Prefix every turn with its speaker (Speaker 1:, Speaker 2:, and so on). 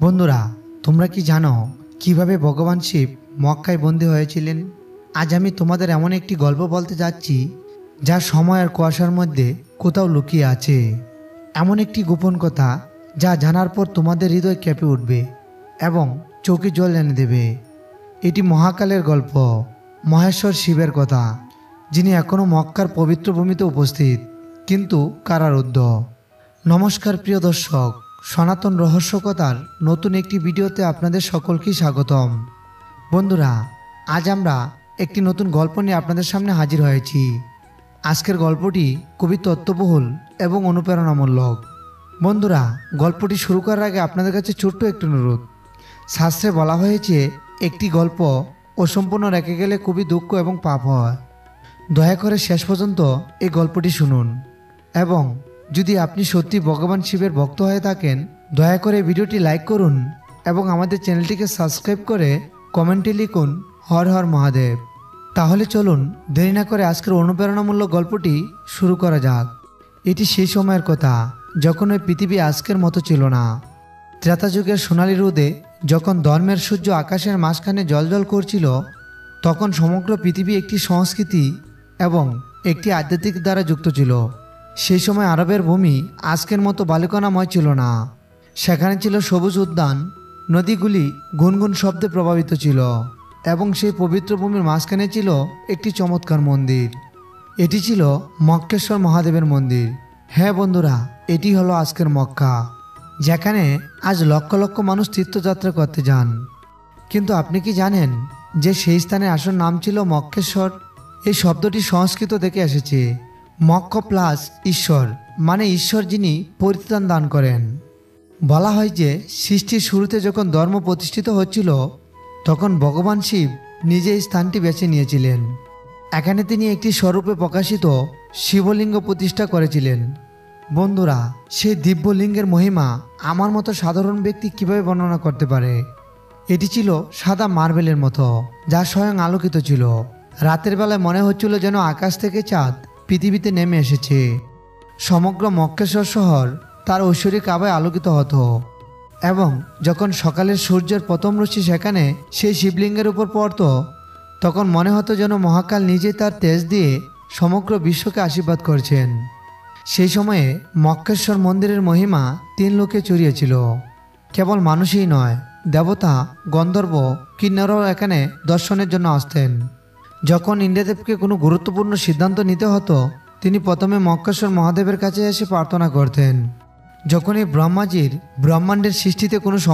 Speaker 1: বন্ধুরা, তোমরা কি জানো কিভাবে ভগবান শিব মক্কায় বন্দী হয়েছিলেন? আজ আমি তোমাদের এমন একটি গল্প বলতে যাচ্ছি যা সময় আর কুয়াশার মধ্যে কোথাও লুকিয়ে আছে। এমন একটি গোপন কথা যা জানার পর তোমাদের হৃদয় কেঁপে উঠবে এবং চোখে জল এনে দেবে। এটি মহাকালের গল্প, মহেশ্বর শিবের কথা, যিনি এখনও মক্কার পবিত্র ভূমিতে উপস্থিত কিন্তু কারারুদ্ধ। নমস্কার প্রিয় দর্শক, সনাতন রহস্যকথার নতুন একটি ভিডিওতে আপনাদের সকলকে স্বাগতম। বন্ধুরা, আজ আমরা একটি নতুন গল্প নিয়ে আপনাদের সামনে হাজির হয়েছি। আজকের গল্পটি খুবই তথ্যবহুল এবং অনুপ্রেরণামূলক। বন্ধুরা, গল্পটি শুরু করার আগে আপনাদের কাছে ছোট্ট একটি অনুরোধ। শাস্ত্রে বলা হয়েছে একটি গল্প অসম্পূর্ণ রেখে গেলে খুবই দুঃখ এবং পাপ হয়। দয়া করে শেষ পর্যন্ত এই গল্পটি শুনুন এবং যদি আপনি সত্যি ভগবান শিবের ভক্ত হয়ে থাকেন, দয়া করে ভিডিওটি লাইক করুন এবং আমাদের চ্যানেলটিকে সাবস্ক্রাইব করে কমেন্টে লিখুন হর হর মহাদেব। তাহলে চলুন দেরি না করে আজকের অনুপ্রেরণামূলক গল্পটি শুরু করা যাক। এটি সেই সময়ের কথা যখন ওই পৃথিবী আজকের মতো ছিল না। ত্রেতা যুগের সোনালী রোদে যখন ধর্মের সূর্য আকাশের মাঝখানে জ্বলজ্বল করছিল, তখন সমগ্র পৃথিবী একটি সংস্কৃতি এবং একটি আধ্যাত্মিক দ্বারা যুক্ত ছিল। সেই সময় আরবের ভূমি আজকের মতো বালুকানাময় ছিল না। সেখানে ছিল সবুজ উদ্যান, নদীগুলি গুনগুন শব্দে প্রভাবিত ছিল এবং সেই পবিত্র ভূমির মাঝখানে ছিল একটি চমৎকার মন্দির। এটি ছিল মক্কেশ্বর মহাদেবের মন্দির। হ্যাঁ বন্ধুরা, এটি হলো আজকের মক্কা, যেখানে আজ লক্ষ লক্ষ মানুষ তীর্থযাত্রা করতে যান। কিন্তু আপনি কি জানেন যে সেই স্থানের আসল নাম ছিল মক্কেশ্বর? এই শব্দটি সংস্কৃত থেকে এসেছে। মক্ষ প্লাস ঈশ্বর, মানে ঈশ্বর যিনি পরিত্রাণ দান করেন। বলা হয় যে সৃষ্টির শুরুতে যখন ধর্ম প্রতিষ্ঠিত হচ্ছিল, তখন ভগবান শিব নিজে এই স্থানটি বেছে নিয়েছিলেন। এখানে তিনি একটি স্বরূপে প্রকাশিত শিবলিঙ্গ প্রতিষ্ঠা করেছিলেন। বন্ধুরা, সেই দিব্যলিঙ্গের মহিমা আমার মতো সাধারণ ব্যক্তি কিভাবে বর্ণনা করতে পারে? এটি ছিল সাদা মার্বেলের মতো, যা স্বয়ং আলোকিত ছিল। রাতের বেলায় মনে হচ্ছিল যেন আকাশ থেকে চাঁদ পৃথিবীতে নেমে এসেছে। সমগ্র মক্কেশ্বর শহর তার ঐশ্বরিক আভায় আলোকিত হতো এবং যখন সকালের সূর্যের প্রথম রশ্মি সেখানে সেই শিবলিঙ্গের উপর পড়ত, তখন মনে হতো যেন মহাকাল নিজেই তার তেজ দিয়ে সমগ্র বিশ্বকে আশীর্বাদ করছেন। সেই সময়ে মক্কেশ্বর মন্দিরের মহিমা 3 লোকে ছড়িয়েছিল। কেবল মানুষই নয়, দেবতা, গন্ধর্ব, কিন্নরও এখানে দর্শনের জন্য আসতেন। যখন ইন্দ্রদেবকে কোনো গুরুত্বপূর্ণ সিদ্ধান্ত নিতে হতো, তিনি প্রথমে মক্কেশ্বর মহাদেবের কাছে এসে প্রার্থনা করতেন। যখন এই ব্রহ্মাজির ব্রহ্মাণ্ডের সৃষ্টিতে কোনো